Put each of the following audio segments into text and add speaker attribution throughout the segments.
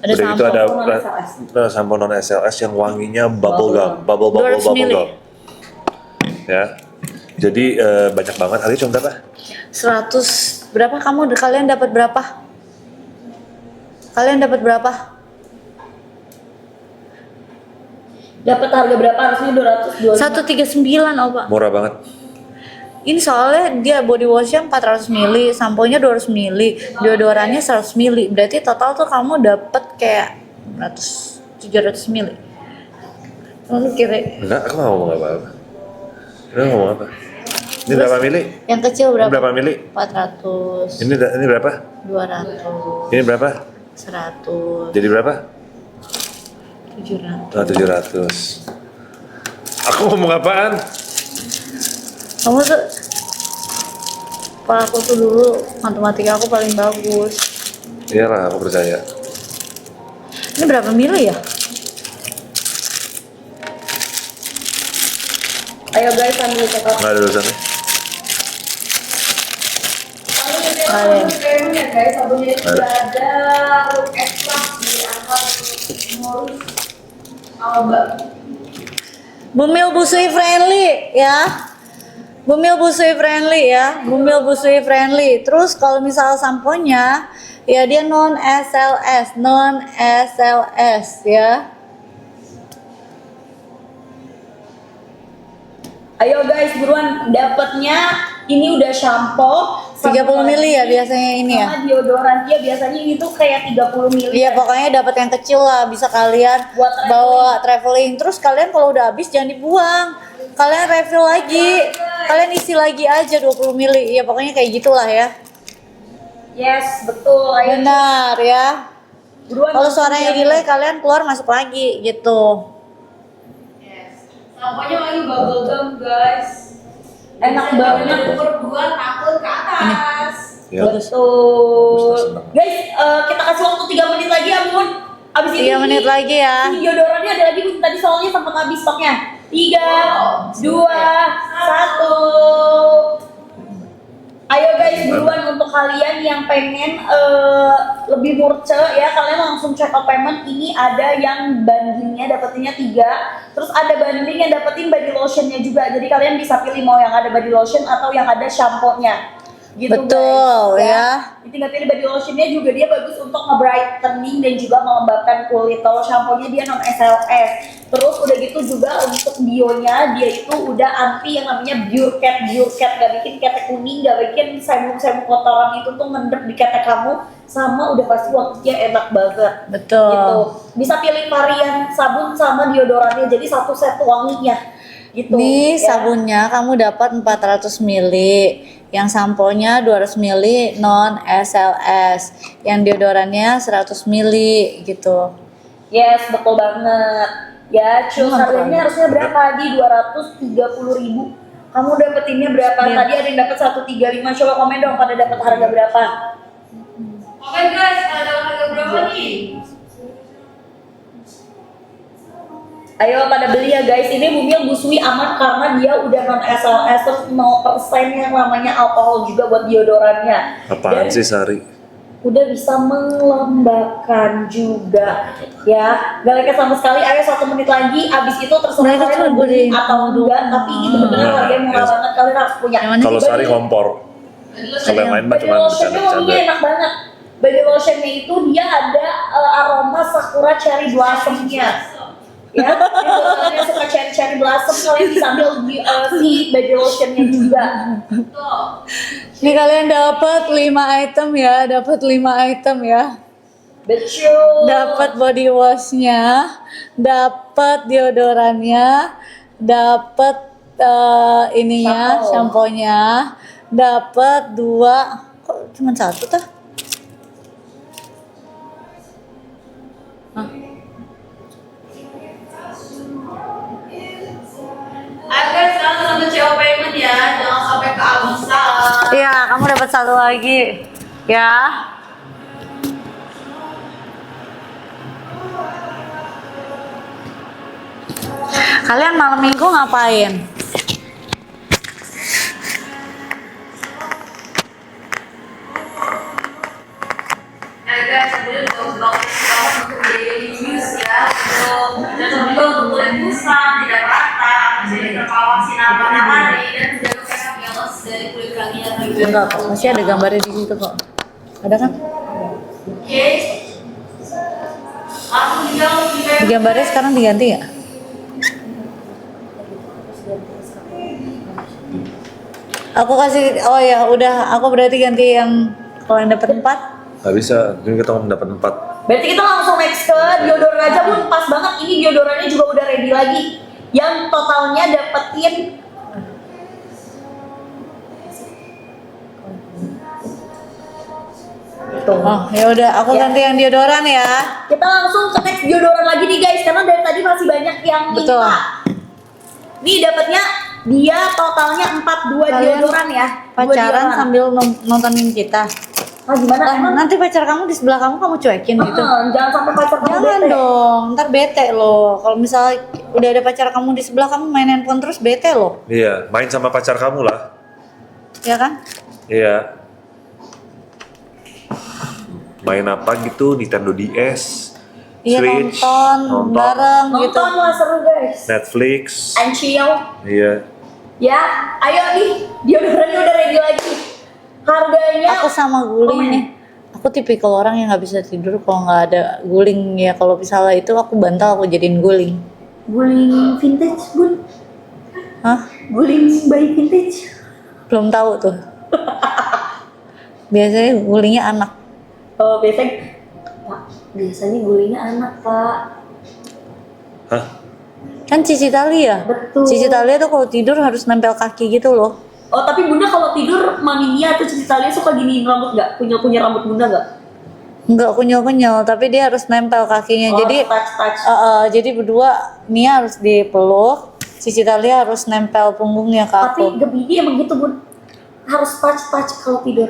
Speaker 1: Ada
Speaker 2: Udah gitu ada sampo non SLS yang wanginya bubble gum, bubble
Speaker 1: 200 mili.
Speaker 2: gum. Ya. Jadi banyak banget. Harganya cuma berapa?
Speaker 1: 100 berapa kalian dapat berapa? Kalian dapat berapa?
Speaker 3: Dapat harga berapa? Harusnya 200.
Speaker 1: 139, Opa.
Speaker 2: Murah banget.
Speaker 1: Ini soalnya dia body washnya 400 mili, samponya 200 mili, deodorannya 100 mili. Berarti total tuh kamu dapat kayak 700 mili. Kamu kira
Speaker 2: Enggak, aku nggak ngomong apa-apa. Ini ngomong apa? Ini berapa mili?
Speaker 1: yang kecil berapa?
Speaker 2: Berapa mili?
Speaker 1: 400.
Speaker 2: Ini berapa?
Speaker 1: 200.
Speaker 2: Ini berapa?
Speaker 1: 100.
Speaker 2: Jadi berapa?
Speaker 1: 700.
Speaker 2: Nah, 700. Aku ngomong apaan?
Speaker 1: Kamu tuh kepala aku tuh dulu matematika aku paling bagus.
Speaker 2: Iyalah, aku percaya.
Speaker 1: Ini berapa mili ya?
Speaker 3: Ayo guys, ambil coklat.
Speaker 2: Nggak ada urusannya.
Speaker 1: Kalian.
Speaker 3: Ya guys, sabunnya itu sudah ada look ekstrak di angka ngurus Alba.
Speaker 1: Bumil Busui friendly ya. Bumil Busui friendly ya. Bumil Busui friendly. Terus kalau misal samponya ya dia non SLS, ya.
Speaker 3: Ayo guys, buruan dapatnya. Ini udah shampoo
Speaker 1: 30 mili ya biasanya ini ya.
Speaker 3: sama deodoran dia biasanya itu kayak 30 mili.
Speaker 1: Iya pokoknya dapat yang kecil lah, bisa kalian
Speaker 3: Buat
Speaker 1: bawa traveling. Terus kalian kalau udah habis jangan dibuang, kalian refill lagi, kalian isi lagi aja 20 mili. Iya pokoknya kayak gitulah ya.
Speaker 3: Yes, betul. Ayo
Speaker 1: Benar ya.
Speaker 3: buruan.
Speaker 1: Kalau suaranya delay kalian keluar masuk lagi gitu.
Speaker 4: Yes. Samponya lagi bubble gum guys.
Speaker 3: Enak banget.
Speaker 4: Umur 2 tahun ke atas.
Speaker 2: Ya.
Speaker 3: Betul. Guys, kita kasih waktu 3 menit lagi ya, Bun. Abis
Speaker 1: 3 menit lagi ya.
Speaker 3: Ini deodorannya ada lagi, Bun. Tadi soalnya sempat habis stoknya. 3, 2, 1. Ayo guys, buruan untuk kalian yang pengen lebih murce ya, kalian langsung check out payment. Ini ada yang bundlingnya dapetinnya 3, terus ada bundling yang dapetin body lotionnya juga. Jadi kalian bisa pilih mau yang ada body lotion atau yang ada shampoo-nya. Gitu
Speaker 1: Betul,
Speaker 3: guys,
Speaker 1: ya.
Speaker 3: Ini tinggal pilih body lotionnya juga, dia bagus untuk nge-brightening dan juga melembabkan kulit. Kalau shampoo-nya dia non SLS. Terus udah gitu juga untuk bionya dia itu udah anti yang namanya Pure Cat, gak bikin ketek kuning, gak bikin semut-semut kotoran itu tuh ngendep di ketek kamu, sama udah pasti wanginya enak banget.
Speaker 1: Betul.
Speaker 3: Gitu. Bisa pilih varian sabun sama deodorannya, jadi satu set wanginya. Gitu.
Speaker 1: Nih
Speaker 3: ya.
Speaker 1: sabunnya kamu dapat 400 mili, yang samponya 200 mili non SLS, yang deodorannya 100 mili gitu.
Speaker 3: Yes, betul banget. Ya, Cus, harganya harusnya berapa? Di 230.000. Kamu dapetinnya berapa?
Speaker 1: Iya.
Speaker 3: Tadi ada yang dapat 135. Coba komen dong pada dapat harga berapa?
Speaker 4: Oke guys, ada harga berapa nih?
Speaker 3: Ayo pada beli ya guys. Ini Bumil Busui aman karena dia udah non SLS, terus 0% yang namanya alkohol juga buat deodorannya.
Speaker 2: Apaan
Speaker 3: Dan
Speaker 2: sih Sari?
Speaker 3: udah bisa melembabkan juga ya. Gak lengket sama sekali. Ayo 1 menit lagi, abis itu terserah
Speaker 1: Mereka
Speaker 3: kalian
Speaker 1: tuh
Speaker 3: mau beli
Speaker 1: beli
Speaker 3: atau enggak, tapi ini bener-bener
Speaker 2: Nah,
Speaker 3: harganya murah
Speaker 2: yes.
Speaker 3: banget, kalian harus punya.
Speaker 1: Yang mana
Speaker 2: Kalau
Speaker 3: Body-
Speaker 2: Sari kompor. Kalau yang lain mah
Speaker 3: body
Speaker 2: cuma
Speaker 3: lotionnya wanginya
Speaker 2: bercanda-bercanda.
Speaker 3: enak banget. Body lotionnya itu dia ada aroma sakura cherry blossomnya ya. Kalian suka cherry blossom, kalian bisa ambil si body lotionnya juga.
Speaker 4: Tuh.
Speaker 1: Nih kalian dapat 5 item ya, dapat 5 item ya.
Speaker 3: Betul.
Speaker 1: Dapat body washnya, dapat deodorannya, dapat ininya, shampoo-nya, dapat 2. Kok cuma 1 tah?
Speaker 4: Ayo guys, sekarang sambil CO payment ya, jangan sampai kehabisan.
Speaker 1: Iya, kamu dapat 1 lagi. Ya. Kalian malam minggu ngapain?
Speaker 4: Ayo guys, sambil jauh banget
Speaker 1: Enggak kok, masih ada gambarnya di situ kok. Ada kan?
Speaker 4: Oke. Langsung dijawab di
Speaker 1: Di gambarnya sekarang diganti nggak? Aku kasih, oh ya udah, aku berarti ganti yang kalau yang dapat 4.
Speaker 2: Nggak bisa, ini kita mau mendapat 4.
Speaker 3: Berarti kita langsung next ke deodoran aja Bun, pas banget ini deodorannya juga udah ready lagi. Yang totalnya dapetin tuh.
Speaker 1: Oh ya udah, aku
Speaker 3: Ya.
Speaker 1: ganti yang deodoran ya.
Speaker 3: Kita langsung ke next deodoran lagi nih guys, karena dari tadi masih banyak yang
Speaker 1: Betul.
Speaker 3: minta. Nih dapatnya dia totalnya 42
Speaker 1: Kalian
Speaker 3: deodoran ya. Dua
Speaker 1: Pacaran
Speaker 3: deodoran.
Speaker 1: sambil nontonin kita.
Speaker 3: Ah gimana
Speaker 1: Lah,
Speaker 3: emang?
Speaker 1: nanti pacar kamu di sebelah kamu cuekin gitu.
Speaker 3: Jangan sampai pacar kamu
Speaker 1: Jangan
Speaker 3: bete.
Speaker 1: dong, ntar bete loh. Kalau misalnya udah ada pacar kamu di sebelah kamu main handphone terus bete loh,
Speaker 2: Iya, main sama pacar kamu lah.
Speaker 1: ya kan?
Speaker 2: Iya. Main apa gitu, Nintendo DS,
Speaker 1: Iya
Speaker 2: Switch,
Speaker 1: nonton bareng gitu.
Speaker 3: Nonton lah seru guys.
Speaker 2: Netflix.
Speaker 3: And chill.
Speaker 2: Iya.
Speaker 3: Ya, ayo nih, deodorannya udah ready lagi. Harganya
Speaker 1: Aku sama guling
Speaker 3: komen.
Speaker 1: nih. Aku tipikal orang yang nggak bisa tidur kalau nggak ada guling ya. Kalau misalnya itu aku bantal aku jadiin guling.
Speaker 3: guling vintage, Bun.
Speaker 1: Hah?
Speaker 3: Guling bayi vintage.
Speaker 1: Belum tahu tuh. Biasanya gulingnya anak.
Speaker 3: Oh, biasanya gulingnya anak, Pak.
Speaker 2: Hah?
Speaker 1: Kan Cici Talia.
Speaker 3: Betul.
Speaker 1: Cici Talia tuh kalau tidur harus nempel kaki gitu loh.
Speaker 3: Oh, tapi Bunda kalau tidur Mami Nia atau Cici Talia suka giniin rambut nggak? Punya rambut Bunda nggak?
Speaker 1: Nggak kunyel-kunyel, tapi dia harus nempel kakinya.
Speaker 3: Oh,
Speaker 1: Jadi
Speaker 3: touch.
Speaker 1: jadi berdua Nia harus dipeluk, Cici Talia harus nempel punggungnya ke aku.
Speaker 3: Tapi Gemini emang gitu, Bun. Harus touch kalau tidur.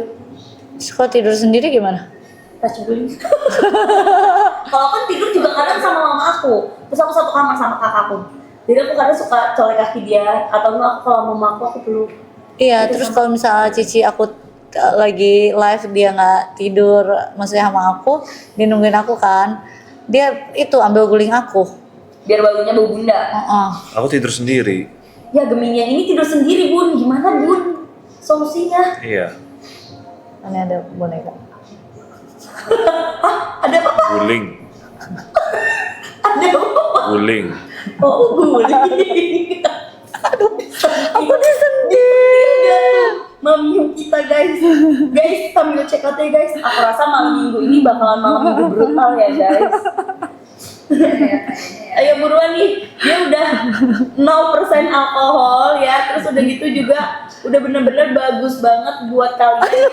Speaker 1: Terus kalau tidur sendiri gimana?
Speaker 3: Touch guling. Kalau kan tidur juga kadang sama mama aku. Terus aku satu kamar sama kakakku. Jadi aku kadang suka colek kaki dia, atau enggak aku kalau mama aku peluk.
Speaker 1: Iya, terus kalau misalnya Cici aku lagi live dia nggak tidur, maksudnya sama aku, dia nungguin aku kan, dia itu ambil guling aku.
Speaker 3: Biar baunya bau Bunda.
Speaker 2: Aku tidur sendiri.
Speaker 3: Ya Gemini yang ini tidur sendiri, Bun. Gimana, Bun? Solusinya?
Speaker 2: Iya.
Speaker 1: Ini ada boneka.
Speaker 3: Ada apa?
Speaker 2: Guling.
Speaker 3: Ada apa?
Speaker 2: Guling.
Speaker 3: Oh, guling.
Speaker 1: Aku disendiri.
Speaker 3: Malam minggu kita guys. Guys, sambil check out ya guys. Aku rasa malam minggu ini bakalan malam minggu brutal ya guys. Ayo buruan nih. Dia udah 0% alkohol ya. Terus udah gitu juga udah bener-bener bagus banget buat kalian.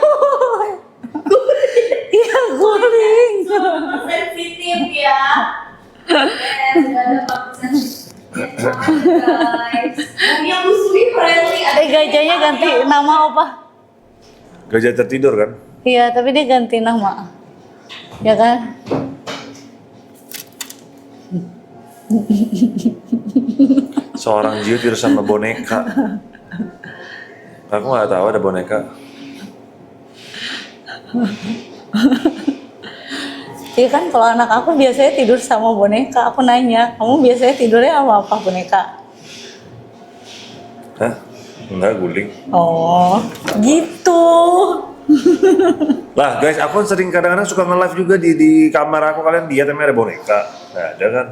Speaker 1: Iya guling.
Speaker 3: Sensitif ya. Sudah ada 4% guys. Yang musuhi friendly.
Speaker 1: Gajahnya ganti nama apa?
Speaker 2: Gajah tertidur kan?
Speaker 1: Iya, tapi dia ganti nama. Ya kan?
Speaker 2: Seorang Gio tidur sama boneka. Aku nggak tahu ada boneka.
Speaker 1: Iya kan kalau anak aku biasanya tidur sama boneka. Aku nanya, kamu biasanya tidurnya sama apa boneka?
Speaker 2: Hah? Enggak, guling.
Speaker 1: Oh, gitu.
Speaker 2: Lah guys, aku kan sering kadang-kadang suka nge-live juga di kamar aku. Kalian lihat emang ada boneka? Nah, ada kan?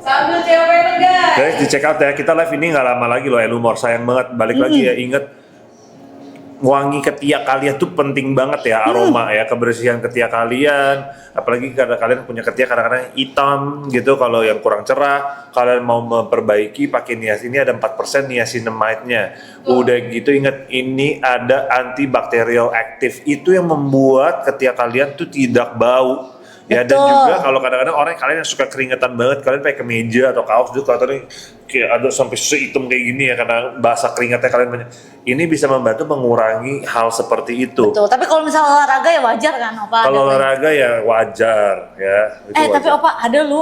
Speaker 4: Sambil cewek guys.
Speaker 2: Guys, di check out ya. Kita live ini nggak lama lagi loh, Elumor. Sayang banget. Balik lagi ya, inget wangi ketiak kalian tuh penting banget ya, aroma ya, kebersihan ketiak kalian. Apalagi karena kalian punya ketiak kadang-kadang hitam gitu, kalau yang kurang cerah, kalian mau memperbaiki pakai niasin. Ini ada 4% niacinamide-nya. Udah gitu ingat, ini ada antibakterial aktif. Itu yang membuat ketiak kalian tuh tidak bau. Ya, dan
Speaker 1: Betul.
Speaker 2: juga kalau kadang-kadang orang kalian yang suka keringetan banget, kalian pakai kemeja atau kaos juga kelihatannya kayak ada sampai sehitam kayak gini ya, karena basah keringatnya kalian banyak. Ini bisa membantu mengurangi hal seperti itu.
Speaker 1: Betul, tapi kalau misalnya olahraga ya wajar kan, Opa?
Speaker 2: Kalau
Speaker 1: Ada-
Speaker 2: olahraga ya wajar ya. Itu
Speaker 1: tapi
Speaker 2: wajar.
Speaker 1: Opa, ada lu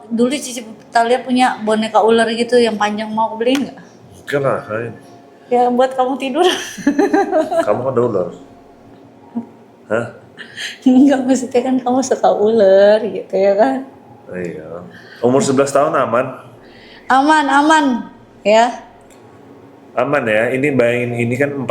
Speaker 1: dulu Cici Talia punya boneka ular gitu yang panjang, mau aku beliin nggak?
Speaker 2: Kenapa?
Speaker 1: Ya buat kamu tidur.
Speaker 2: Kamu kan ular. Hah?
Speaker 1: Enggak, maksudnya kan kamu suka ular gitu ya kan?
Speaker 2: Iya. Umur 11 tahun aman.
Speaker 1: Aman, ya.
Speaker 2: Aman ya, ini bayangin ini kan 4%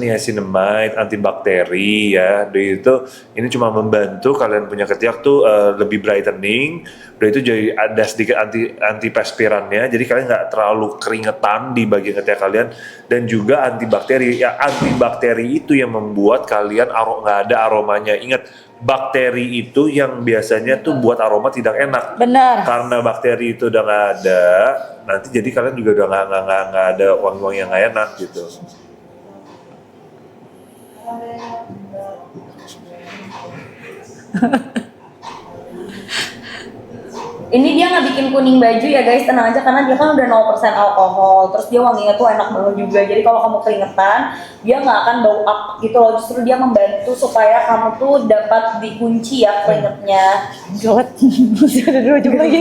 Speaker 2: niacinamide, antibakteri ya. Dari itu ini cuma membantu kalian punya ketiak tuh lebih brightening. Dari itu jadi ada sedikit antiperspirannya, jadi kalian nggak terlalu keringetan di bagian ketiak kalian, dan juga antibakteri. Ya antibakteri itu yang membuat kalian nggak ada aromanya. Ingat, bakteri itu yang biasanya tuh buat aroma tidak enak.
Speaker 1: Benar.
Speaker 2: Karena bakteri itu udah nggak ada, nanti jadi kalian juga udah nggak ada wangi-wangi yang nggak enak gitu.
Speaker 3: Ini dia nggak bikin kuning baju ya guys, tenang aja karena dia kan udah 0% alkohol. Terus dia wanginya tuh enak banget juga. Jadi kalau kamu keringetan, dia nggak akan bau up gitu loh. Justru dia membantu supaya kamu tuh dapat dikunci ya keringetnya.
Speaker 1: Gawat. Masih ada 2 jam lagi.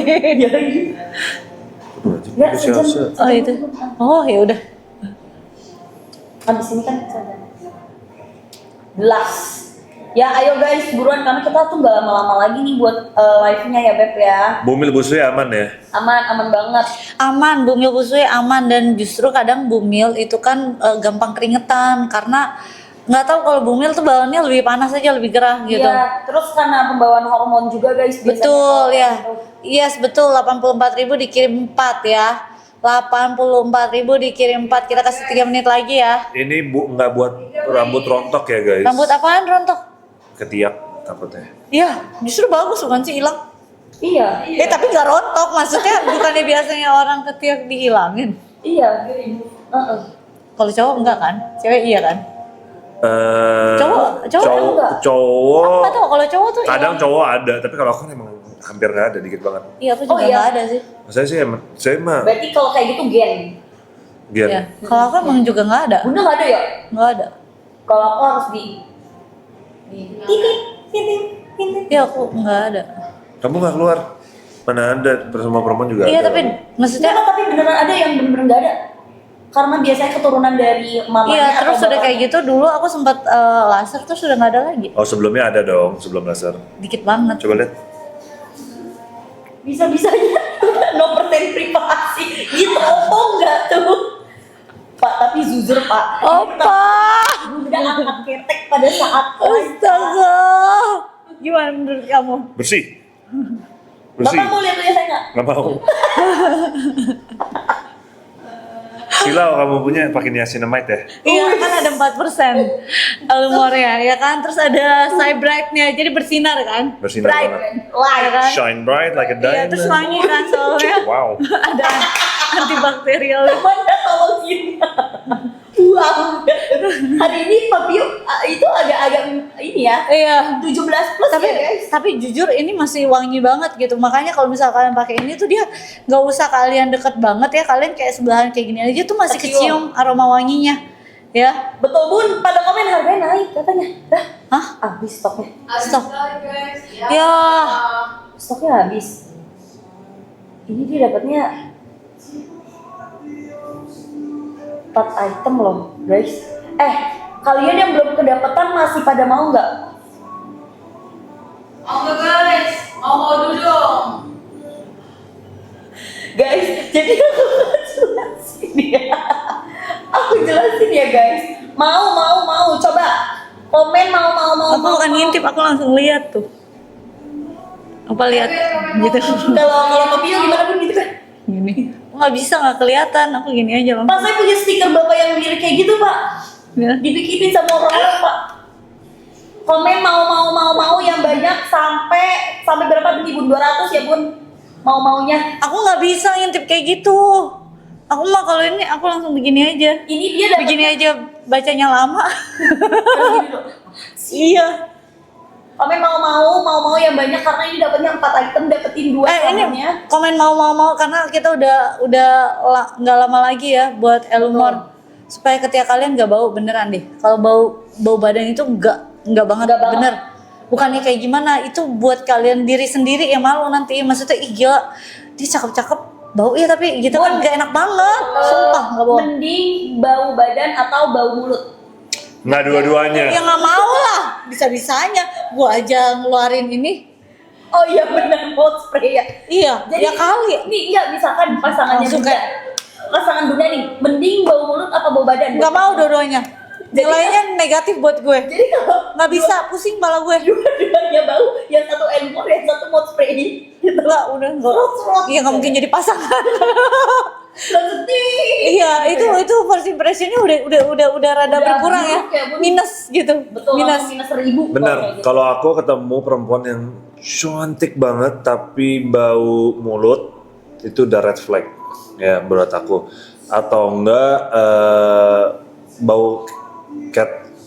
Speaker 3: Ya, sejam.
Speaker 1: Oh itu. Oh ya udah.
Speaker 3: Habis ini kan sejam. Belas. Ya ayo guys, buruan karena kita tuh nggak lama-lama lagi nih buat live-nya ya Beb ya.
Speaker 2: Bumil busui aman ya?
Speaker 3: Aman banget.
Speaker 1: Aman, bumil busui aman, dan justru kadang bumil itu kan gampang keringetan karena nggak tahu kalau bumil tuh bawaannya lebih panas aja, lebih gerah gitu.
Speaker 3: Iya, terus karena pembawaan hormon juga guys. biasanya
Speaker 1: Betul
Speaker 3: kalau
Speaker 1: ya.
Speaker 3: gitu.
Speaker 1: Yes, betul. 84.000 dikirim 4 ya. 84.000 dikirim 4. Kita kasih 3 menit lagi ya.
Speaker 2: Ini nggak buat rambut rontok ya guys?
Speaker 1: Rambut apaan rontok?
Speaker 2: Ketiak takutnya.
Speaker 1: Iya, justru bagus bukan sih hilang.
Speaker 3: Iya.
Speaker 1: Tapi nggak rontok, maksudnya bukannya biasanya orang ketiak dihilangin.
Speaker 3: Iya.
Speaker 1: Kalau cowok enggak kan? Cewek iya kan? Cowok
Speaker 2: Cowok.
Speaker 1: Apa tuh kalau cowok tuh
Speaker 2: Kadang
Speaker 1: hilang.
Speaker 2: cowok ada, tapi kalau aku emang hampir nggak ada, dikit banget.
Speaker 1: Iya, aku juga
Speaker 3: Oh, iya.
Speaker 1: nggak ada sih.
Speaker 2: Saya mah
Speaker 3: Berarti kalau kayak gitu gen.
Speaker 2: biar
Speaker 1: Iya. Kalau aku emang juga nggak ada.
Speaker 3: Bunda nggak ada ya?
Speaker 1: Nggak ada.
Speaker 3: Kalau aku harus di titit.
Speaker 1: Iya, aku nggak ada.
Speaker 2: kamu nggak keluar. Mana ada, semua perempuan juga
Speaker 1: Iya,
Speaker 2: ada.
Speaker 1: tapi maksudnya
Speaker 3: Tapi beneran ada yang bener-bener nggak ada. Karena biasanya keturunan dari mamanya.
Speaker 1: iya,
Speaker 3: atau
Speaker 1: terus udah
Speaker 3: bapaknya.
Speaker 1: kayak gitu dulu aku sempat laser terus udah nggak ada lagi.
Speaker 2: Oh sebelumnya ada dong, sebelum laser.
Speaker 1: Dikit banget.
Speaker 2: Coba lihat.
Speaker 3: Bisa-bisanya no persen privasi. Gitu oh nggak tuh? Pak, tapi jujur Pak.
Speaker 1: Opa.
Speaker 3: Bunda angkat ketek pada saat
Speaker 1: Astaga. Gimana menurut kamu?
Speaker 2: Bersih. Bersih.
Speaker 3: Bapak mau lihat tuh ya saya nggak?
Speaker 2: Nggak mau. Silau kamu punya pakai niacinamide ya?
Speaker 1: Iya kan ada 4% alumornya ya kan, terus ada side bright-nya jadi bersinar kan.
Speaker 2: Bersinar
Speaker 3: Bright
Speaker 2: banget.
Speaker 3: light.
Speaker 1: Ya kan?
Speaker 2: Shine bright like a
Speaker 1: Iya,
Speaker 2: diamond.
Speaker 1: terus wangi kan soalnya.
Speaker 2: Wow.
Speaker 1: Ada antibakterial.
Speaker 3: Mana tolongin. Wow. Hari ini Fabio itu agak-agak ini ya.
Speaker 1: Iya.
Speaker 3: 17 plus
Speaker 1: Tapi
Speaker 3: ya guys.
Speaker 1: tapi jujur ini masih wangi banget gitu. Makanya kalau misalnya kalian pakai ini tuh dia nggak usah kalian deket banget ya. Kalian kayak sebelahan kayak gini aja tuh masih kecium aroma wanginya. Ya.
Speaker 3: Betul Bun, pada komen harganya naik katanya. Dah,
Speaker 1: Hah?
Speaker 3: habis stoknya.
Speaker 1: Stop.
Speaker 4: guys.
Speaker 1: Ya.
Speaker 3: Stoknya habis. Ini dia dapatnya 4 item loh, guys. Kalian yang belum kedapetan masih pada mau nggak?
Speaker 4: Mau nggak guys? Mau dulu dong.
Speaker 3: Guys, jadi aku jelasin ya. Aku jelasin ya guys. Mau. Coba komen mau.
Speaker 1: Aku bukan ngintip, aku langsung lihat tuh. Apa lihat gitu.
Speaker 3: Kalau Fabio gimana Bun gitu kan?
Speaker 1: Gini. Nggak bisa, nggak kelihatan. Aku gini aja
Speaker 3: Pak,
Speaker 1: langsung.
Speaker 3: saya punya stiker bapak yang mirip kayak gitu Pak.
Speaker 1: Ya.
Speaker 3: Dibikinin sama orang-orang Pak. Komen mau yang banyak sampai berapa Bun? 200 ya Bun? Mau-maunya.
Speaker 1: Aku nggak bisa ngintip kayak gitu. Aku mah kalau ini aku langsung begini aja.
Speaker 3: Ini dia dapat
Speaker 1: Begini aja bacanya lama.
Speaker 3: gini loh.
Speaker 1: Iya.
Speaker 3: Komen mau yang banyak karena ini dapatnya 4 item, dapetin 2
Speaker 1: Ini
Speaker 3: sabunnya.
Speaker 1: komen mau karena kita udah nggak lama lagi ya buat Elumor supaya ketiak kalian nggak bau beneran deh. Kalau bau badan itu nggak banget,
Speaker 3: Nggak banget.
Speaker 1: bener. Bukannya kayak gimana, itu buat kalian diri sendiri yang malu nanti. Maksudnya ih gila, dia cakep-cakep bau ya tapi gitu kan nggak enak banget. Sumpah nggak bohong.
Speaker 3: Mending bau badan atau bau mulut.
Speaker 2: Nggak dua-duanya.
Speaker 1: Ya nggak mau lah, bisa-bisanya gua aja ngeluarin ini.
Speaker 3: Oh iya benar, bot spray ya.
Speaker 1: Iya,
Speaker 3: Jadi
Speaker 1: ya kali.
Speaker 3: Nih iya misalkan pasangannya
Speaker 1: Langsung
Speaker 3: Bunda.
Speaker 1: kayak,
Speaker 3: pasangan dunia nih, mending bau mulut apa bau badan?
Speaker 1: Nggak mau dua-duanya. Nilainya negatif buat gue.
Speaker 3: Jadi kalau
Speaker 1: Nggak bisa, pusing kepala gue.
Speaker 3: dua-duanya bau, yang satu Elmore, yang satu mouth spray gitu.
Speaker 1: Enggak, udah enggak. Iya nggak mungkin jadi pasangan.
Speaker 3: Sedih.
Speaker 1: Iya, itu first impressionnya udah rada
Speaker 3: Udah
Speaker 1: berkurang ya.
Speaker 3: buruk ya, Bun.
Speaker 1: Minus gitu.
Speaker 3: Betul,
Speaker 1: Minus.
Speaker 3: minus 1000.
Speaker 2: Benar,
Speaker 3: Gitu.
Speaker 2: kalau aku ketemu perempuan yang cantik banget tapi bau mulut, itu udah red flag ya menurut aku. Atau enggak bau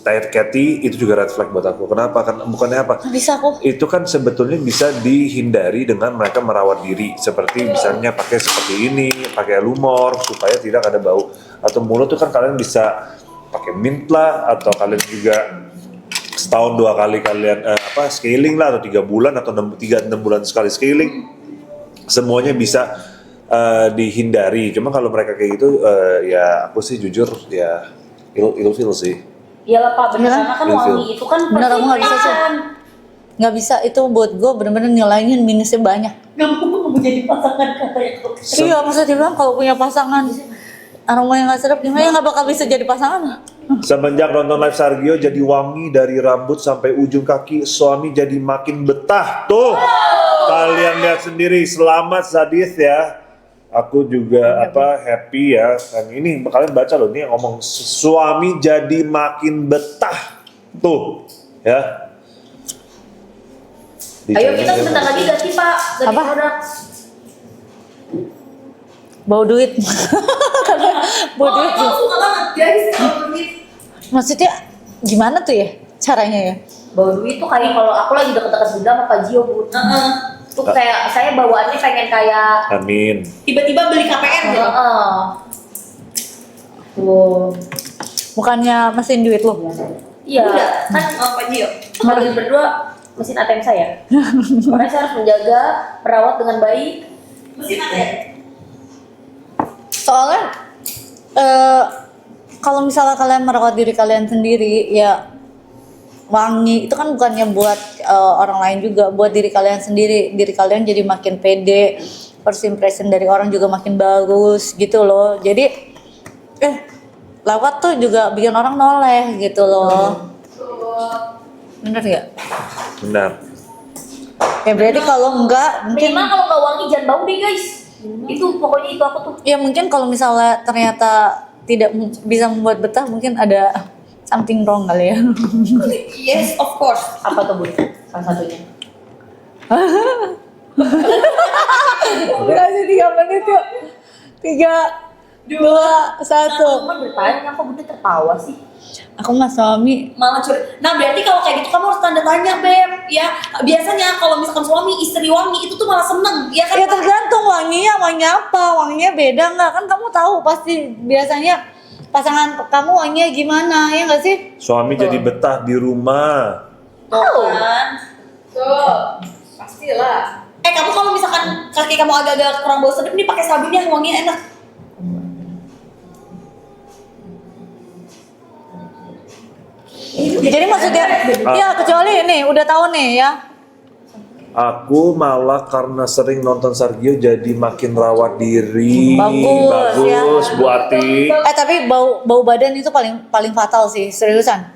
Speaker 2: tight catty, itu juga red flag buat aku. Kenapa? Kan bukannya apa?
Speaker 1: Nggak bisa aku.
Speaker 2: Itu kan sebetulnya bisa dihindari dengan mereka merawat diri, seperti misalnya pakai seperti ini, pakai Lumor supaya tidak ada bau. Atau mulut tuh kan kalian bisa pakai mint lah, atau kalian juga setahun 2 kali kalian scaling lah, atau 3 bulan atau 6 bulan sekali scaling. Semuanya bisa dihindari. Cuma kalau mereka kayak gitu ya aku sih jujur ya ilfil sih.
Speaker 3: Iyalah Pak, bener,
Speaker 1: Beneran?
Speaker 3: karena kan
Speaker 2: Ilfil.
Speaker 3: wangi itu kan
Speaker 1: Bener, aku nggak bisa sih. Nggak bisa, itu buat gue bener-bener nilainya minusnya banyak.
Speaker 3: Gak mau menjadi pasangan katanya.
Speaker 1: Iya, maksudnya dia bilang kalau punya pasangan aroma yang nggak sedap gimana ya nggak bakal bisa jadi pasangan.
Speaker 2: Semenjak nonton live Sargio jadi wangi dari rambut sampai ujung kaki, suami jadi makin betah. Tuh, kalian lihat sendiri. Selamat Zadis ya. Aku juga happy ya. Dan ini kalian baca loh, ini yang ngomong suami jadi makin betah. Tuh, ya.
Speaker 3: Ayo kita sebentar lagi ganti Pak, ganti
Speaker 1: Apa?
Speaker 3: produk.
Speaker 1: Bau duit. Bau duit.
Speaker 3: Oh, suka banget guys, bau duit.
Speaker 1: Maksudnya gimana tuh ya caranya ya?
Speaker 3: Bau duit tuh kayak kalau aku lagi deket-deket bunda sama Pak Gio, Bu. Tuh kayak saya bawaannya pengen kayak
Speaker 2: Amin.
Speaker 3: tiba-tiba beli KPR gitu. Tuh.
Speaker 1: Bukannya mesin duit lo?
Speaker 3: Iya, kan Pak Gio. Kalian berdua mesin ATM saya. Makanya saya harus menjaga, merawat dengan baik mesin ATM.
Speaker 1: Soalnya kalau misalnya kalian merawat diri kalian sendiri ya wangi itu kan bukannya buat orang lain juga, buat diri kalian sendiri. Diri kalian jadi makin pede, first impression dari orang juga makin bagus gitu loh. Jadi lewat tuh juga bikin orang noleh gitu loh. Bener ya?
Speaker 2: Benar.
Speaker 1: Ya berarti kalau enggak mungkin
Speaker 3: Minimal kalau nggak wangi jangan bau deh guys. Itu pokoknya itu aku tuh.
Speaker 1: ya mungkin kalau misalnya ternyata tidak bisa membuat betah mungkin ada something wrong kali ya.
Speaker 3: Yes, of course. Apa tuh Bu? Salah satunya.
Speaker 1: Udah sih 3 menit yuk. 3, 2, 1.
Speaker 3: Cuma bertanya, kok Bunda tertawa sih?
Speaker 1: Aku mah suami.
Speaker 3: Malah curi. Nah berarti kalau kayak gitu kamu harus tanda tanya Beb. Ya biasanya kalau misalkan suami istri wangi itu tuh malah seneng. Ya kan?
Speaker 1: Ya tergantung wanginya apa. Wanginya beda nggak? Kan kamu tahu pasti biasanya pasangan kamu wanginya gimana ya nggak sih?
Speaker 2: Suami jadi betah di rumah.
Speaker 3: Tuh kan.
Speaker 4: Tuh, pastilah.
Speaker 3: Kamu kalau misalkan kaki kamu agak-agak kurang bau sedap nih pakai sabun yang wanginya enak.
Speaker 1: Jadi maksudnya ya kecuali ini udah tahu nih ya.
Speaker 2: Aku malah karena sering nonton Sargio jadi makin rawat diri.
Speaker 1: Bagus, ya.
Speaker 2: Bu Ati.
Speaker 1: Tapi bau badan itu paling fatal sih, seriusan.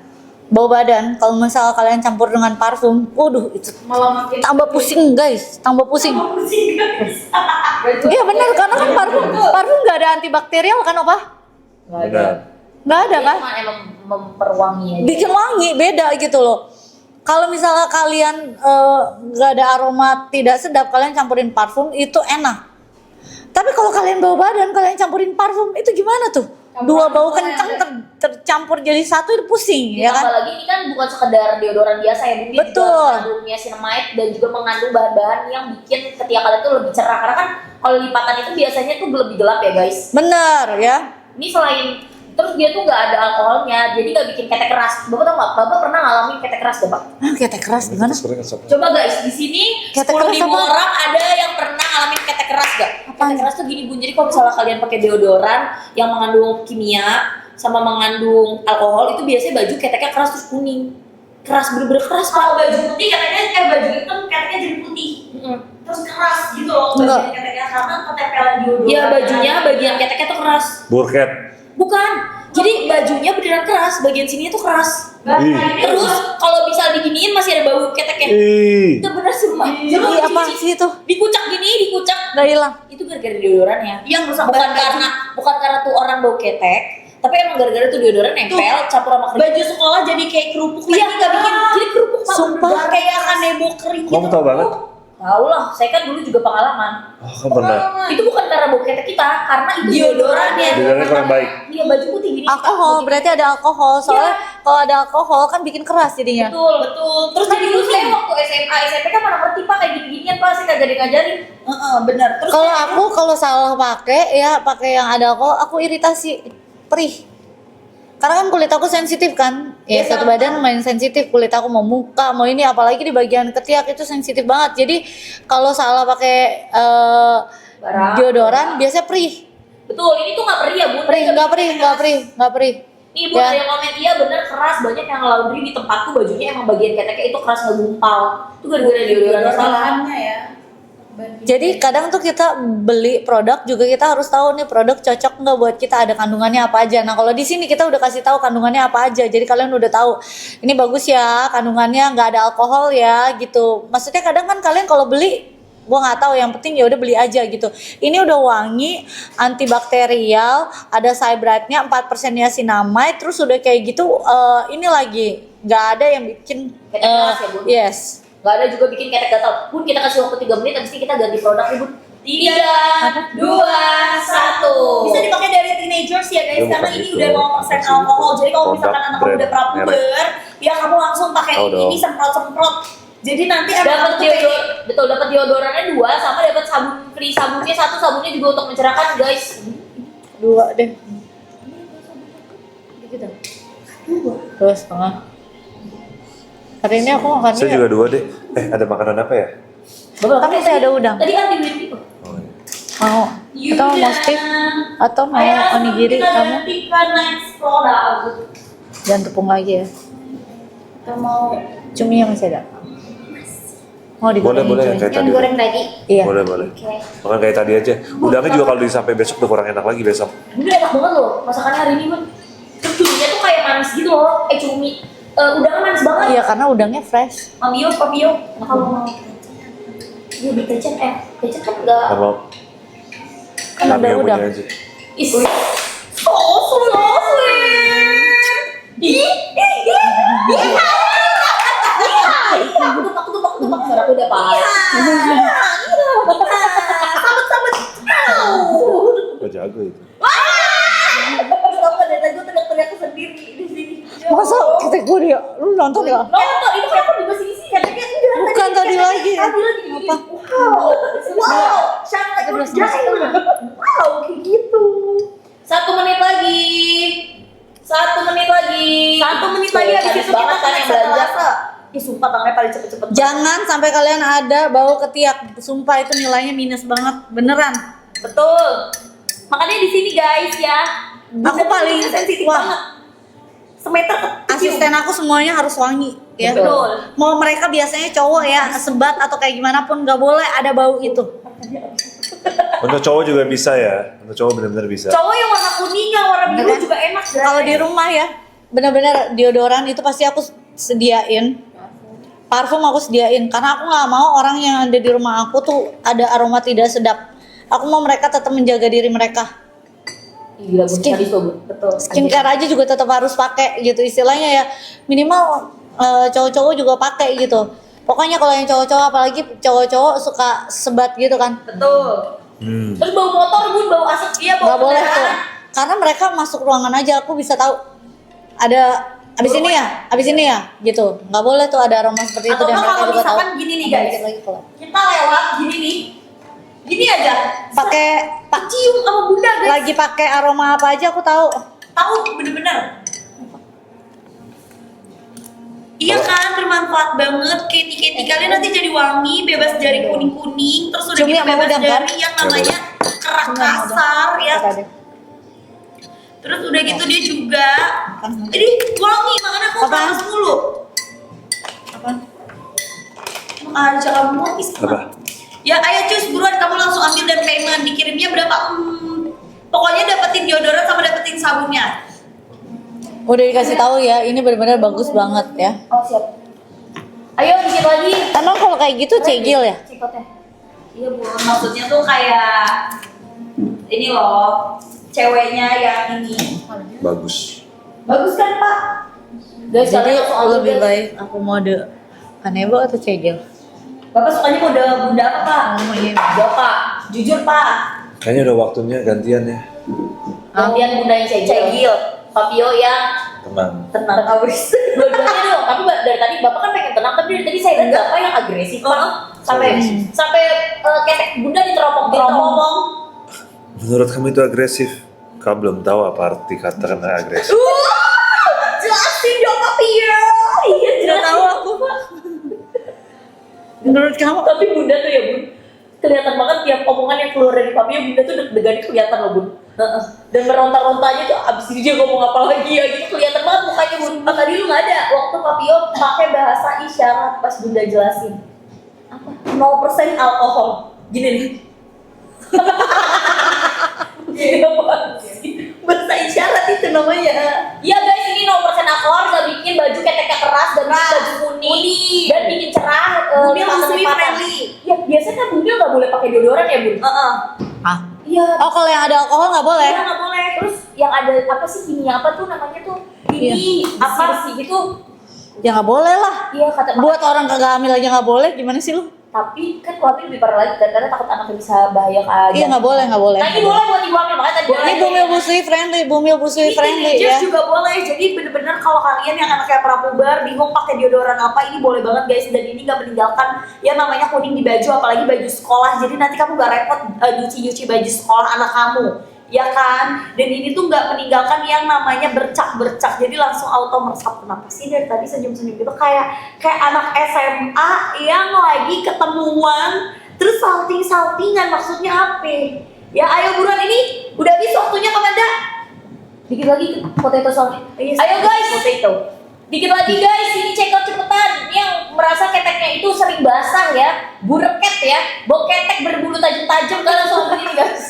Speaker 1: Bau badan kalau misalnya kalian campur dengan parfum, waduh itu
Speaker 4: Malah makin
Speaker 1: tambah pusing guys, tambah pusing.
Speaker 3: Pusing guys.
Speaker 1: Iya benar karena kan parfum nggak ada antibakterial kan apa?
Speaker 2: Benar.
Speaker 1: Nggak ada kan?
Speaker 3: Cuma emang memperwangi aja.
Speaker 1: Bikin wangi beda gitu loh. Kalau misalnya kalian nggak ada aroma tidak sedap, kalian campurin parfum itu enak. Tapi kalau kalian bau badan, kalian campurin parfum itu gimana tuh? Dua bau kencang tercampur jadi satu itu pusing ya kan?
Speaker 3: Ditambah lagi ini kan bukan sekedar deodoran biasa ya, Bunda.
Speaker 1: Betul.
Speaker 3: Juga mengandung niacinamide dan juga mengandung bahan-bahan yang bikin ketiak kalian tuh lebih cerah. Karena kan kalau lipatan itu biasanya tuh lebih gelap ya guys.
Speaker 1: Bener ya.
Speaker 3: Ini selain terus dia tuh nggak ada alkoholnya, jadi nggak bikin ketek keras. Bapak tau nggak? Bapak pernah ngalamin ketek keras gak Pak?
Speaker 1: Ketek keras gimana?
Speaker 3: Coba guys, di sini
Speaker 1: Ketek
Speaker 3: 10.000
Speaker 1: keras apa?
Speaker 3: orang ada yang pernah ngalamin ketek keras gak?
Speaker 1: Apaan?
Speaker 3: Ketek keras tuh gini Bun, jadi kalau misalnya kalian pakai deodoran yang mengandung kimia sama mengandung alkohol itu biasanya baju keteknya keras terus kuning. Keras, bener-bener keras Pak.
Speaker 4: baju putih katanya baju hitam katanya jadi putih. Terus keras gitu loh
Speaker 1: Enggak.
Speaker 4: bajunya katanya.
Speaker 3: karena ketempelan deodoran.
Speaker 5: Iya, bajunya bagian keteknya tuh keras.
Speaker 2: Burket.
Speaker 5: Bukan. Jadi bajunya beneran keras, bagian sini tuh keras.
Speaker 2: Ih.
Speaker 5: Terus kalau bisa diginiin masih ada bau keteknya.
Speaker 2: Ih.
Speaker 5: Itu bener sumpah.
Speaker 1: Jadi apa sih itu?
Speaker 5: Dikucak gini, dikucak.
Speaker 1: Nggak hilang.
Speaker 5: Itu gara-gara deodorannya.
Speaker 3: Yang rusak
Speaker 5: bukan
Speaker 3: baju.
Speaker 5: karena tuh orang bau ketek, tapi emang gara-gara tuh deodoran nempel campur sama keringat.
Speaker 3: Baju sekolah jadi kayak kerupuk
Speaker 5: Iya,
Speaker 3: lagi nggak bikin.
Speaker 5: jadi kerupuk Pak.
Speaker 1: Sumpah.
Speaker 5: Bener.
Speaker 3: Kayak kanebo kering gitu.
Speaker 2: Kamu tahu banget?
Speaker 5: Tahu lah, saya kan dulu juga pengalaman.
Speaker 2: Oh, kamu pernah.
Speaker 5: Itu bukan karena bau ketek kita, karena itu deodorannya.
Speaker 2: Deodorannya kurang baik.
Speaker 5: Iya, baju putih gini.
Speaker 1: Alkohol, berarti ada alkohol. Soalnya kalau ada alkohol kan bikin keras jadinya.
Speaker 5: Betul, betul. Terus jadi dulu saya waktu SMA, SMP kan mana ngerti Pak kayak gini-ginian Pak, saya kagak ngajarin.
Speaker 3: Bener. Terus
Speaker 1: Kalau aku kalau salah pakai ya pakai yang ada alkohol, aku iritasi, perih. Karena kan kulit aku sensitif kan, ya satu badan main sensitif, kulit aku mau muka, mau ini, apalagi di bagian ketiak itu sensitif banget. Jadi kalau salah pakai
Speaker 5: Barang.
Speaker 1: deodoran biasanya perih,
Speaker 5: Betul, ini tuh nggak perih ya Bun?
Speaker 1: nggak perih.
Speaker 5: Nih Bun,
Speaker 1: Ya.
Speaker 5: ada yang komen iya bener keras, banyak yang laundry di tempatku bajunya emang bagian keteknya itu keras ngegumpal. Itu gara-gara deodoran salah.
Speaker 3: ya.
Speaker 1: Jadi kadang tuh kita beli produk juga kita harus tahu nih produk cocok nggak buat kita, ada kandungannya apa aja. Nah kalau di sini kita udah kasih tahu kandungannya apa aja, jadi kalian udah tahu ini bagus ya kandungannya nggak ada alkohol ya gitu. Maksudnya kadang kan kalian kalau beli gua nggak tahu, yang penting ya udah beli aja gitu. Ini udah wangi, antibakterial, ada Cybrite-nya 4% niacinamide, terus udah kayak gitu ini lagi nggak ada yang bikin
Speaker 5: Ketek keras ya, Bun?
Speaker 1: yes.
Speaker 5: Gak ada juga bikin ketek gatal. Bun, kita kasih waktu 3 menit, habis ini kita ganti produk nih Bun. 3, 2, 1.
Speaker 3: Bisa dipakai dari teenagers ya guys,
Speaker 2: Ya,
Speaker 3: karena
Speaker 2: bukan
Speaker 3: ini
Speaker 2: itu.
Speaker 3: udah 0% alkohol. Jadi kalau misalkan
Speaker 2: Produk
Speaker 3: anak kamu udah
Speaker 2: brand
Speaker 3: prapuber, ya kamu langsung pakai
Speaker 2: Tahu
Speaker 3: ini
Speaker 2: dong.
Speaker 3: semprot-semprot. Jadi nanti
Speaker 5: Dapat
Speaker 3: anak kamu kayak
Speaker 5: deodor, betul dapat deodorannya 2 sama dapat sabun free sabunnya 1, sabunnya juga untuk mencerahkan guys.
Speaker 1: 2 deh. Gitu. 2,5. Hari ini aku makan
Speaker 2: Saya juga 2 deh. Ada makanan apa ya?
Speaker 5: Bapak,
Speaker 1: Kan masih ada udang.
Speaker 5: Tadi kan dibeli itu.
Speaker 2: Oh, iya.
Speaker 1: Mau atau mau steak atau mau onigiri kamu?
Speaker 3: Kita next produk.
Speaker 1: Jangan tepung lagi ya.
Speaker 3: Kita mau
Speaker 1: Cumi yang masih ada. Mau digoreng
Speaker 2: Boleh
Speaker 1: cumi?
Speaker 2: kayak tadi.
Speaker 5: tadi.
Speaker 1: Iya.
Speaker 2: Boleh. Makan kayak tadi aja. Udangnya juga kalau sampai besok udah kurang enak lagi besok.
Speaker 5: Ini enak banget loh masakannya hari ini Bun. Terus cuminya tuh kayak manis gitu loh. Cumi. Udangnya manis banget.
Speaker 1: Iya karena udangnya fresh.
Speaker 5: Mamio. Nah, kalau mau iya di kecap kecap kan enggak.
Speaker 2: Kalau
Speaker 1: Kan ada
Speaker 2: kami yang
Speaker 1: udang.
Speaker 2: punya aja.
Speaker 5: Is so sweet. Aku tuh suaraku udah paham.
Speaker 2: Oh, jago itu.
Speaker 3: Kenapa dari tadi gue teriak-teriak sendiri di sini.
Speaker 1: Masa kita gue dia? Lu nonton ya?
Speaker 3: Nonton, itu kenapa di sini sih? Katanya enggak.
Speaker 1: Bukan tadi lagi.
Speaker 3: Tadi lagi
Speaker 1: Apa?
Speaker 3: Wow, sangat urgent. Wow, kayak gitu.
Speaker 5: 1 menit lagi. 1 menit lagi.
Speaker 3: 1 menit lagi habis itu
Speaker 5: banget
Speaker 3: kita
Speaker 5: kan yang
Speaker 3: next satu
Speaker 5: belanja.
Speaker 3: rasa. Ih, sumpah tangannya paling cepet-cepet.
Speaker 1: Jangan sampai kalian ada bau ketiak. Sumpah itu nilainya minus banget. Beneran.
Speaker 3: Betul. Makanya di sini guys ya.
Speaker 1: Aku paling
Speaker 3: sensitif
Speaker 1: wah.
Speaker 3: banget. Semeter
Speaker 1: Asisten aku semuanya harus wangi ya.
Speaker 3: Betul.
Speaker 1: Mau mereka biasanya cowok ya, sebat atau kayak gimana pun nggak boleh ada bau itu.
Speaker 2: Untuk cowok juga bisa ya. Untuk cowok benar-benar bisa.
Speaker 3: Cowok yang warna kuning, yang warna biru
Speaker 1: Bener.
Speaker 3: juga enak.
Speaker 1: Kalau di rumah ya, bener-bener deodoran itu pasti aku sediain. Parfum aku sediain karena aku nggak mau orang yang ada di rumah aku tuh ada aroma tidak sedap. Aku mau mereka tetap menjaga diri mereka.
Speaker 5: Gila Bun,
Speaker 1: Skin.
Speaker 5: sadis loh Bun. Betul.
Speaker 1: Skincare aja juga tetap harus pakai gitu istilahnya ya. Minimal cowok-cowok juga pakai gitu. Pokoknya kalau yang cowok-cowok apalagi cowok-cowok suka sebat gitu kan.
Speaker 3: Betul.
Speaker 5: Terus bau motor Bun, bau asap dia, bau
Speaker 1: Nggak boleh tuh.
Speaker 5: kendaraan.
Speaker 1: Karena mereka masuk ruangan aja aku bisa tahu ada abis ini ya gitu. Nggak boleh tuh ada aroma seperti itu
Speaker 3: Atau
Speaker 1: dan
Speaker 3: nggak
Speaker 1: mereka
Speaker 3: kalau
Speaker 1: juga tahu.
Speaker 3: misalkan gini nih guys.
Speaker 1: Dikit lagi keluar.
Speaker 3: Kita lewat gini nih. Gini aja.
Speaker 1: Pakai
Speaker 3: Cium sama bunda guys.
Speaker 1: lagi pakai aroma apa aja aku tahu.
Speaker 3: Tahu bener-bener. Iya kan, bermanfaat banget. Keti-keti kalian nanti jadi wangi, bebas dari kuning-kuning, terus udah
Speaker 1: Cumi
Speaker 3: gitu
Speaker 1: sama
Speaker 3: bebas
Speaker 1: udang, kan?
Speaker 3: dari yang namanya kerak
Speaker 1: Cumi sama udang.
Speaker 3: kasar ya.
Speaker 1: Kita deh.
Speaker 3: Terus udah gitu dia juga, jadi wangi, makanya aku
Speaker 1: Apaan?
Speaker 3: panas mulu.
Speaker 1: Apa?
Speaker 3: Aja kamu mau
Speaker 2: Apa?
Speaker 3: Ya ayo cus buruan kamu langsung ambil dan payment. Dikirimnya berapa? Pokoknya dapetin deodoran sama dapetin sabunnya.
Speaker 1: Udah dikasih tahu ya, ini benar-benar bagus banget ya.
Speaker 5: Oh siap. Ayo dikit lagi.
Speaker 1: Emang kalau kayak gitu cegil ya?
Speaker 5: Cikotnya.
Speaker 3: Iya bu, maksudnya tuh kayak ini loh, ceweknya yang ini.
Speaker 2: Bagus.
Speaker 3: Bagus kan pak?
Speaker 5: Guys,
Speaker 1: Jadi
Speaker 5: kalian langsung ambil,
Speaker 1: lebih
Speaker 5: guys.
Speaker 1: baik aku mode kanebo atau cegil?
Speaker 3: Bapak sukanya mode bunda apa pak?
Speaker 1: Oh iya.
Speaker 3: Jawab pak, jujur pak.
Speaker 2: Kayaknya udah waktunya gantian ya.
Speaker 5: Gantian bunda yang cegil. Papio yang
Speaker 2: Tenang.
Speaker 3: Tenang abis.
Speaker 5: dua-duanya dong. Tapi dari tadi bapak kan pengen tenang, tapi dari tadi saya lihat bapak yang agresif pak. Sampai ketek bunda diteropong-teropong.
Speaker 2: Menurut kamu itu agresif? Kamu belum tahu apa arti kata kena agresif.
Speaker 3: Jelasin dong Papio. Iya
Speaker 1: Nggak tahu aku. Menurut kamu?
Speaker 5: Tapi bunda tuh ya bun, kelihatan banget tiap omongan yang keluar dari Papio, bunda tuh deg-degan kelihatan loh bun. Dan meronta-rontanya tuh abis ini dia ngomong apa lagi ya gitu, kelihatan banget mukanya bun.
Speaker 3: Tadi lu nggak ada waktu Papio pakai bahasa isyarat pas bunda jelasin. Apa? 0% alkohol. Gini nih. Gini apa sih? Bahasa isyarat itu namanya.
Speaker 5: Iya guys, ini 0% alkohol bisa bikin baju keteknya keras dan baju kuning dan bikin cerah.
Speaker 3: Bunda
Speaker 5: lipatan-lipatan.
Speaker 3: muslim friendly.
Speaker 5: Ya biasanya kan bunda nggak boleh pakai deodoran ya bun.
Speaker 1: Ah.
Speaker 5: Iya.
Speaker 1: Oh kalau yang ada alkohol nggak boleh?
Speaker 3: Iya nggak boleh.
Speaker 5: Terus yang ada apa sih kimia apa tuh namanya tuh? Ini apa sih gitu?
Speaker 1: Ya nggak boleh lah.
Speaker 5: Iya kata
Speaker 1: Buat orang kagak hamil aja nggak boleh, gimana sih lu?
Speaker 5: tapi kan kalau hamil lebih parah lagi kan karena takut anaknya bisa bahaya kan.
Speaker 1: Iya nggak boleh, nggak boleh.
Speaker 5: Nah ini boleh buat ibu hamil makanya tadi
Speaker 1: Ini bumil busui friendly, bumil busui friendly ya.
Speaker 3: Teenagers juga boleh. Jadi bener-bener kalau kalian yang anaknya prapuber bingung pakai deodoran apa, ini boleh banget guys. Dan ini nggak meninggalkan ya namanya kuning di baju, apalagi baju sekolah. Jadi nanti kamu nggak repot nyuci-nyuci baju sekolah anak kamu, ya kan? Dan ini tuh nggak meninggalkan yang namanya bercak-bercak. Jadi langsung auto meresap. Kenapa sih dari tadi senyum-senyum gitu kayak anak SMA yang lagi ketemuan terus salting-saltingan, maksudnya apa? Ya ayo buruan, ini udah habis waktunya Kamanda.
Speaker 5: dikit lagi potato soalnya. Ayo guys,
Speaker 3: Potato.
Speaker 5: dikit lagi guys, ini check out cepetan. Yang merasa keteknya itu sering basah ya, bureket ya, bau ketek berbulu tajam-tajam kan langsung ambil ini guys.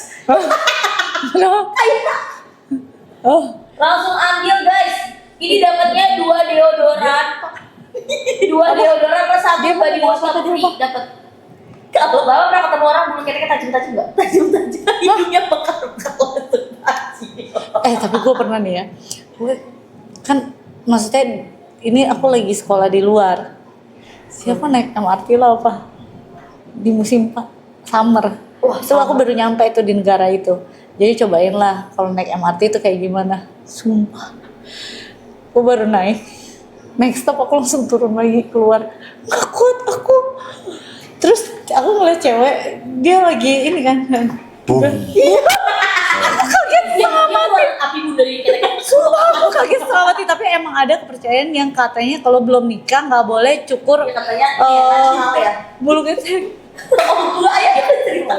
Speaker 1: Oh,
Speaker 5: Langsung ambil guys. Ini dapatnya 2 deodoran. 2 deodoran plus 1 body wash free dapat. Kalau bapak pernah ketemu orang bulu keteknya tajam-tajam nggak?
Speaker 3: Tajam-tajam hidungnya bekar-bekar.
Speaker 1: tapi gue pernah nih ya. Gue kan maksudnya ini aku lagi sekolah di luar. Siapa naik MRT lah apa? Di musim summer.
Speaker 5: Wah,
Speaker 1: Itu aku baru nyampe itu di negara itu. Jadi cobain lah kalau naik MRT itu kayak gimana. Sumpah. Aku baru naik. Next stop aku langsung turun lagi keluar. Gak kuat aku. Terus aku ngeliat cewek, dia lagi ini kan.
Speaker 2: Boom.
Speaker 1: Iya. Aku kaget
Speaker 5: Yang api bunda dari keteknya.
Speaker 1: Sumpah aku kaget setengah mati. Tapi emang ada kepercayaan yang katanya kalau belum nikah nggak boleh cukur
Speaker 3: Ya, katanya ini nasional ya.
Speaker 1: bulu ketek.
Speaker 3: Oh tua ya kita cerita.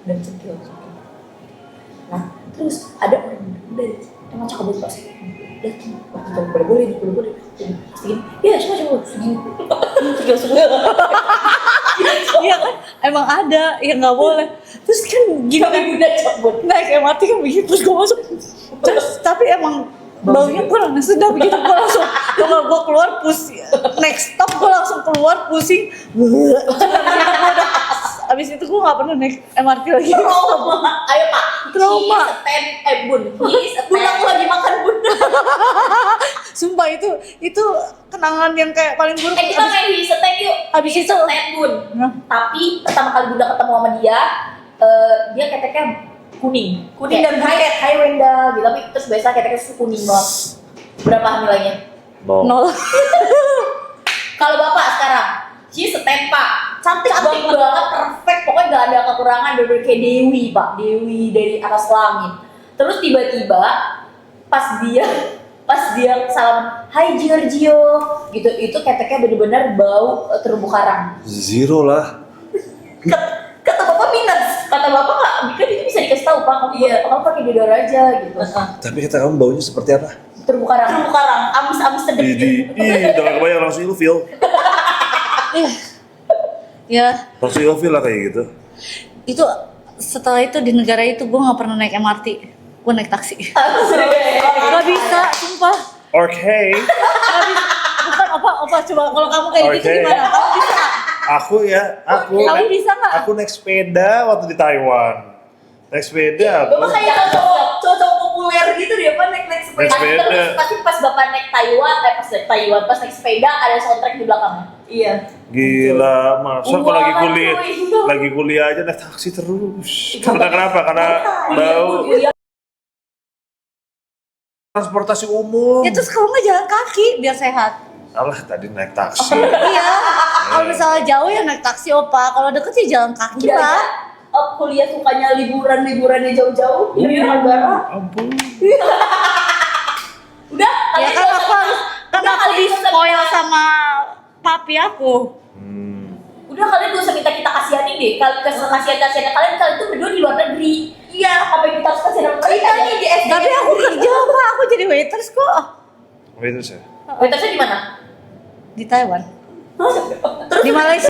Speaker 5: Dan cekil. Nah, terus ada orang dari emang cakep banget pas dan boleh pasti ya coba segini
Speaker 1: Iya kan, emang ada yang nggak boleh. Terus kan gini kan
Speaker 5: udah cabut.
Speaker 1: naik MRT kan begitu terus gue masuk. Terus tapi emang baunya kurang sedap begitu gue langsung kalau gue keluar pusing. Next stop gue langsung keluar pusing. Abis itu gue nggak pernah naik MRT lagi.
Speaker 3: Trauma.
Speaker 5: Ayo pak,
Speaker 1: Trauma.
Speaker 5: bun,
Speaker 3: Bun aku lagi makan bun.
Speaker 1: Sumpah itu kenangan yang kayak paling buruk.
Speaker 5: kita main di stand yuk.
Speaker 1: Abis
Speaker 5: Di
Speaker 1: itu-
Speaker 5: stand bun.
Speaker 1: Nah.
Speaker 5: Tapi pertama kali bunda ketemu sama dia, dia keteknya kuning
Speaker 3: Dan buket.
Speaker 5: Hai Wenda gitu, tapi terus biasa keteknya kuning banget. Berapa hamilannya?
Speaker 2: Mau.
Speaker 1: Nol.
Speaker 5: Kalau bapak sekarang, si stand pak, cantik banget, perfect, pokoknya gak ada kekurangan dari kayak Dewi pak, Dewi dari atas langit. Terus tiba-tiba pas dia salam, Hai Giorgio, gitu, itu keteknya bener-bener bau terumbu karang.
Speaker 2: Zero lah.
Speaker 3: Kata bapak minus.
Speaker 5: Kata bapak nggak, kan itu bisa dikasih tahu pak, kamu pakai deodor aja gitu.
Speaker 2: Tapi kata kamu baunya seperti apa?
Speaker 5: Terumbu karang.
Speaker 3: Terumbu karang, amis-amis sedep.
Speaker 2: Udah gak kebayang langsung ilfil.
Speaker 1: Ya,
Speaker 2: Sosiofil lah kayak gitu.
Speaker 1: itu setelah itu di negara itu gue nggak pernah naik MRT, gue naik taksi. Gak bisa, sumpah.
Speaker 2: Oke.
Speaker 1: Gak bisa. Bukan opa coba kalau kamu kayak gitu
Speaker 2: Oke.
Speaker 1: gimana? Kamu bisa?
Speaker 2: Kamu
Speaker 1: bisa nggak?
Speaker 2: Aku naik sepeda waktu di Taiwan. Naik sepeda aku.
Speaker 5: Bapak kayak cowok populer gitu dia apa naik
Speaker 2: Naik
Speaker 5: sepeda.
Speaker 2: sepeda.
Speaker 5: Terus pasti pas bapak naik Taiwan, pas naik sepeda ada soundtrack di belakangnya.
Speaker 3: Iya.
Speaker 2: Gila, masa aku
Speaker 5: Wah,
Speaker 2: lagi kuliah aja naik taksi terus. Karena kenapa? Karena bau transportasi umum.
Speaker 1: Ya terus kalau nggak jalan kaki biar sehat.
Speaker 2: Alah, tadi naik taksi.
Speaker 1: Iya. Kalau misalnya jauh ya naik taksi opa. Kalau deket sih jalan kaki
Speaker 3: Iya,
Speaker 1: lah.
Speaker 3: kuliah sukanya liburannya jauh-jauh
Speaker 2: Iya.
Speaker 3: dari negara.
Speaker 2: Ampun.
Speaker 5: Udah,
Speaker 1: Ya
Speaker 5: kalian
Speaker 1: kan
Speaker 5: gak
Speaker 1: aku
Speaker 5: usah-
Speaker 1: harus kan
Speaker 5: udah,
Speaker 1: aku
Speaker 5: kalian
Speaker 1: di
Speaker 5: gak usah
Speaker 1: spoil
Speaker 5: minta-
Speaker 1: sama papi aku.
Speaker 5: Udah kalian gak usah kita kasihanin deh. Kasihan kalian tuh berdua di luar negeri. Iya, apa yang kita harus kasihan sama mereka nih di SD.
Speaker 1: Tapi aku kerja apa? Aku jadi waiters kok
Speaker 2: Waiters ya?
Speaker 5: Waitersnya di mana?
Speaker 1: di Taiwan. Di Malaysia.